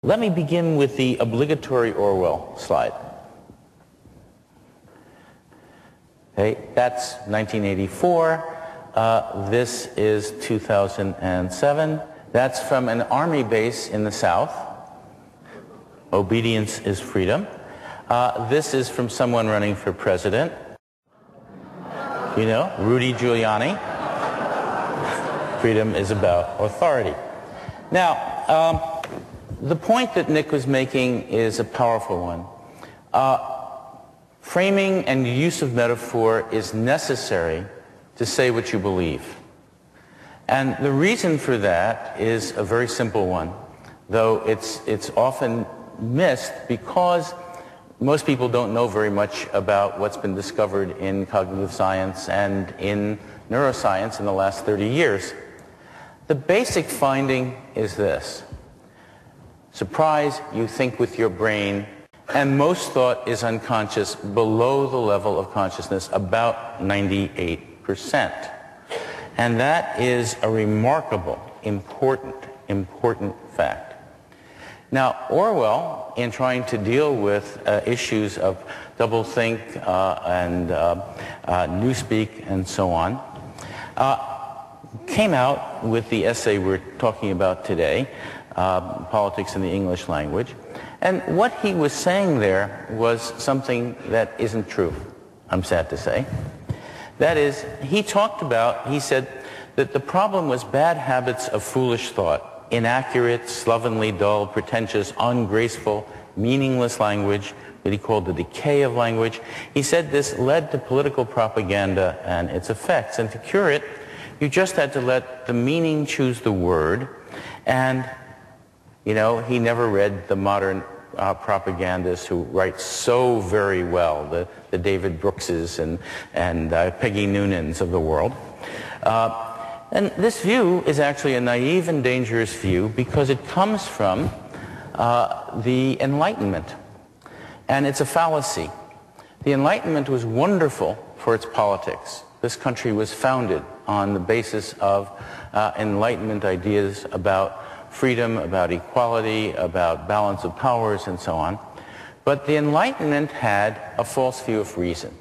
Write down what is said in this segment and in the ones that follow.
Let me begin with the obligatory Orwell slide. Okay, that's 1984. This is 2007. That's from an army base in the South. Obedience is freedom. This is from someone running for president. You know, Rudy Giuliani. Freedom is about authority. Now, the point that Nick was making is a powerful one. Framing and use of metaphor is necessary to say what you believe. And the reason for that is a very simple one, though it's often missed because most people don't know very much about what's been discovered in cognitive science and in neuroscience in the last 30 years. The basic finding is this. Surprise, you think with your brain, and most thought is unconscious below the level of consciousness, about 98%. And that is a remarkable, important fact. Now, Orwell, in trying to deal with issues of doublethink and newspeak and so on, came out with the essay we're talking about today, Politics in the English Language. And what he was saying there was something that isn't true, I'm sad to say. That is, he said that the problem was bad habits of foolish thought, inaccurate, slovenly, dull, pretentious, ungraceful, meaningless language, that he called the decay of language. He said this led to political propaganda and its effects. And to cure it, you just had to let the meaning choose the word. And, you know, he never read the modern propagandists who write so very well, the David Brookses and Peggy Noonans of the world. And this view is actually a naive and dangerous view because it comes from the Enlightenment. And it's a fallacy. The Enlightenment was wonderful for its politics. This country was founded on the basis of Enlightenment ideas about freedom, about equality, about balance of powers, and so on. But the Enlightenment had a false view of reason.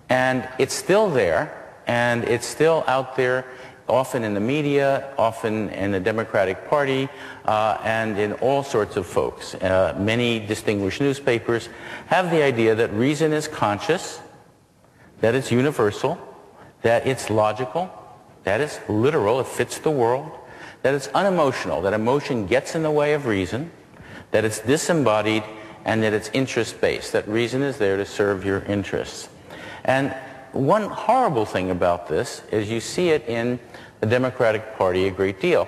And it's still there, and it's still out there, often in the media, often in the Democratic Party, and in all sorts of folks. Many distinguished newspapers have the idea that reason is conscious, that it's universal, that it's logical, that it's literal, it fits the world, that it's unemotional, that emotion gets in the way of reason, that it's disembodied, and that it's interest-based, that reason is there to serve your interests. And one horrible thing about this is you see it in the Democratic Party a great deal.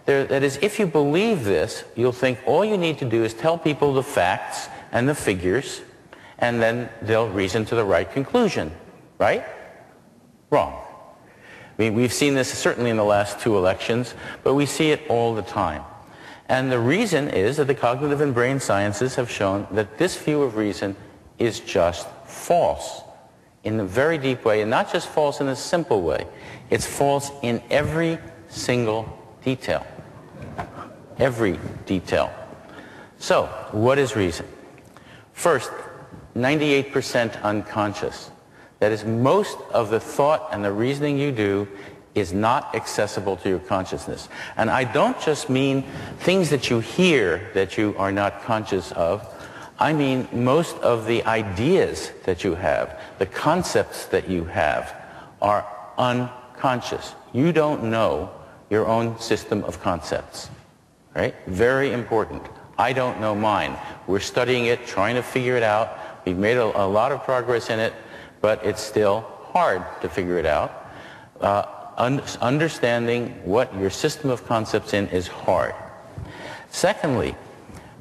That is, if you believe this, you'll think all you need to do is tell people the facts and the figures, and then they'll reason to the right conclusion, right? Wrong. We've seen this certainly in the last 2 elections, but we see it all the time. And the reason is that the cognitive and brain sciences have shown that this view of reason is just false in a very deep way, and not just false in a simple way. It's false in every single detail. Every detail. So, what is reason? First, 98% unconscious. That is, most of the thought and the reasoning you do is not accessible to your consciousness. And I don't just mean things that you hear that you are not conscious of. I mean most of the ideas that you have, the concepts that you have, are unconscious. You don't know your own system of concepts. Right? Very important. I don't know mine. We're studying it, trying to figure it out. We've made a lot of progress in it, but it's still hard to figure it out. Understanding what your system of concepts is hard. Secondly,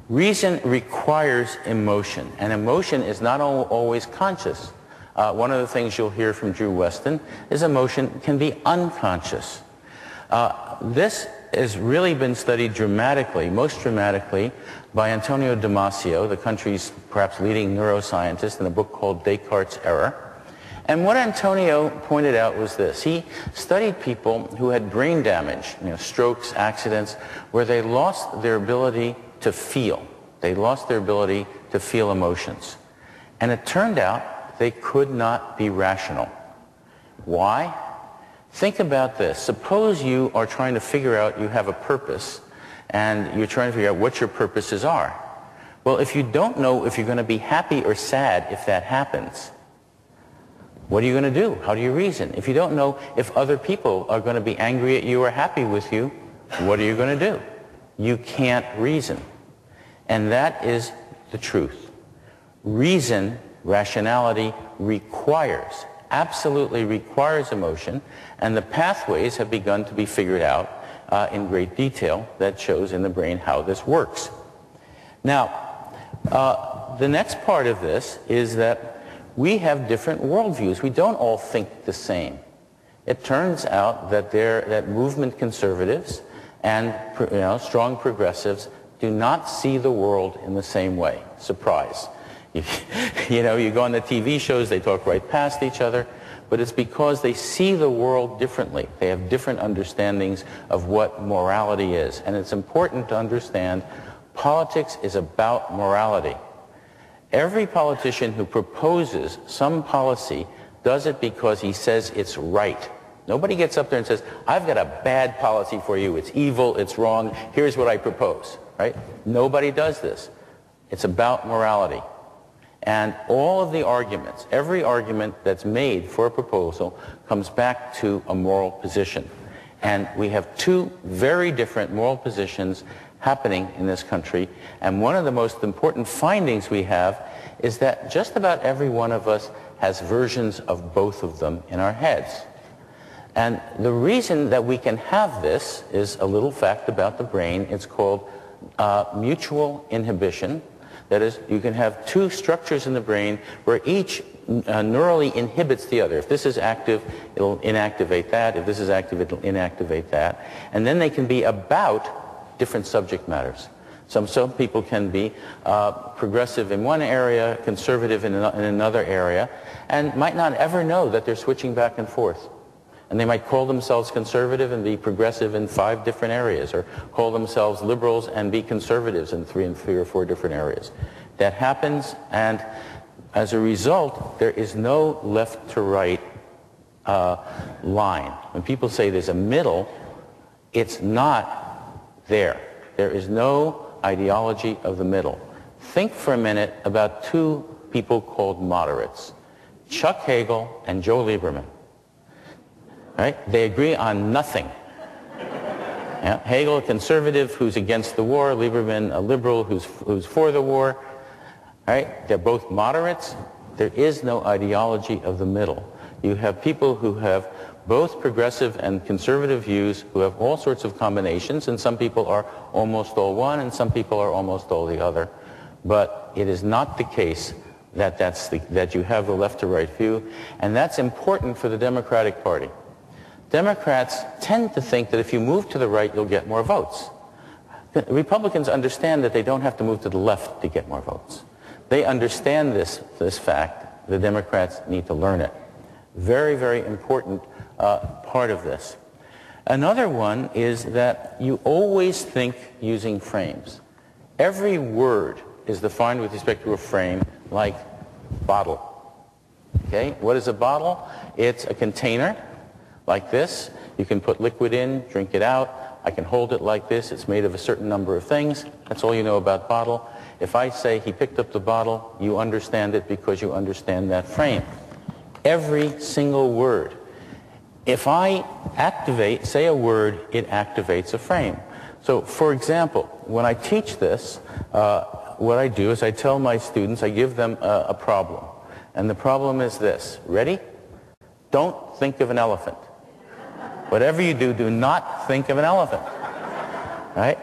reason requires emotion, and emotion is not always conscious. One of the things you'll hear from Drew Weston is emotion can be unconscious. This has really been studied dramatically, most dramatically, by Antonio Damasio, the country's perhaps leading neuroscientist, in a book called Descartes' Error. And what Antonio pointed out was this. He studied people who had brain damage, strokes, accidents, where they lost their ability to feel. They lost their ability to feel emotions. And it turned out they could not be rational. Why? Think about this. Suppose you are trying to figure out, you have a purpose, and you're trying to figure out what your purposes are. Well, if you don't know if you're going to be happy or sad if that happens, what are you going to do? How do you reason? If you don't know if other people are going to be angry at you or happy with you, what are you going to do? You can't reason. And that is the truth. Reason, rationality, requires, absolutely requires emotion, and the pathways have begun to be figured out in great detail that shows in the brain how this works. Now, the next part of this is that we have different worldviews. We don't all think the same. It turns out that movement conservatives and strong progressives do not see the world in the same way. Surprise. You go on the TV shows, they talk right past each other, but it's because they see the world differently. They have different understandings of what morality is. And it's important to understand politics is about morality. Every politician who proposes some policy does it because he says it's right. Nobody gets up there and says, I've got a bad policy for you. It's evil. It's wrong. Here's what I propose. Right? Nobody does this. It's about morality. And all of the arguments, every argument that's made for a proposal comes back to a moral position. And we have two very different moral positions happening in this country. And one of the most important findings we have is that just about every one of us has versions of both of them in our heads. And the reason that we can have this is a little fact about the brain. It's called mutual inhibition. That is, you can have two structures in the brain where each neurally inhibits the other. If this is active, it'll inactivate that. If this is active, it'll inactivate that. And then they can be about different subject matters. Some people can be progressive in one area, conservative in another area, and might not ever know that they're switching back and forth. And they might call themselves conservative and be progressive in 5 different areas, or call themselves liberals and be conservatives in 3 or 4 different areas. That happens, and as a result, there is no left to right line. When people say there's a middle, it's not there. There is no ideology of the middle. Think for a minute about 2 people called moderates, Chuck Hagel and Joe Lieberman. Right? They agree on nothing. Yeah? Hegel, a conservative who's against the war, Lieberman, a liberal who's for the war. Right? They're both moderates. There is no ideology of the middle. You have people who have both progressive and conservative views who have all sorts of combinations, and some people are almost all one and some people are almost all the other. But it is not the case that you have the left to right view, and that's important for the Democratic Party. Democrats tend to think that if you move to the right, you'll get more votes. The Republicans understand that they don't have to move to the left to get more votes. They understand this fact. The Democrats need to learn it. Very, very important part of this. Another one is that you always think using frames. Every word is defined with respect to a frame, like bottle. Okay? What is a bottle? It's a container like this. You can put liquid in, drink it out. I can hold it like this. It's made of a certain number of things. That's all you know about bottle. If I say he picked up the bottle, you understand it because you understand that frame. Every single word. If I say a word, it activates a frame. So, for example, when I teach this, what I do is I tell my students, I give them a problem. And the problem is this. Ready? Don't think of an elephant. Whatever you do, do not think of an elephant. Right?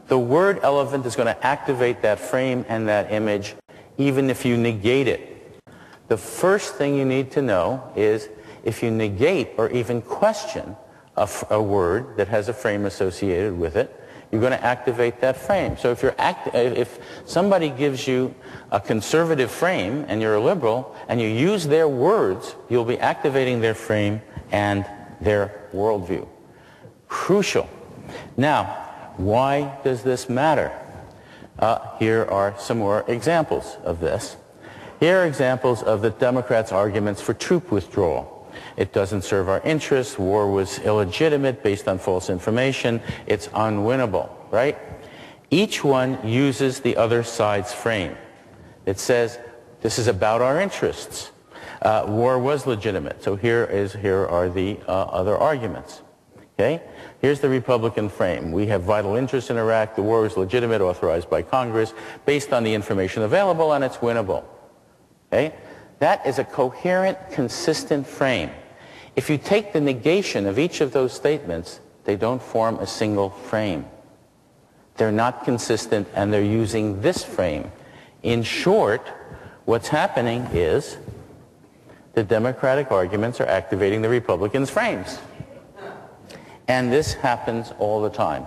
The word elephant is going to activate that frame and that image, even if you negate it. The first thing you need to know is if you negate or even question a word that has a frame associated with it, you're going to activate that frame. So if somebody gives you a conservative frame and you're a liberal and you use their words, you'll be activating their frame and their worldview. Crucial. Now, why does this matter? Here are some more examples of this. Here are examples of the Democrats' arguments for troop withdrawal. It doesn't serve our interests. War was illegitimate based on false information. It's unwinnable, right? Each one uses the other side's frame. It says, this is about our interests. War was legitimate. So here are the other arguments. Okay? Here's the Republican frame. We have vital interests in Iraq. The war was legitimate, authorized by Congress, based on the information available, and it's winnable. Okay? That is a coherent, consistent frame. If you take the negation of each of those statements, they don't form a single frame. They're not consistent, and they're using this frame. In short, what's happening is the Democratic arguments are activating the Republicans' frames. And this happens all the time.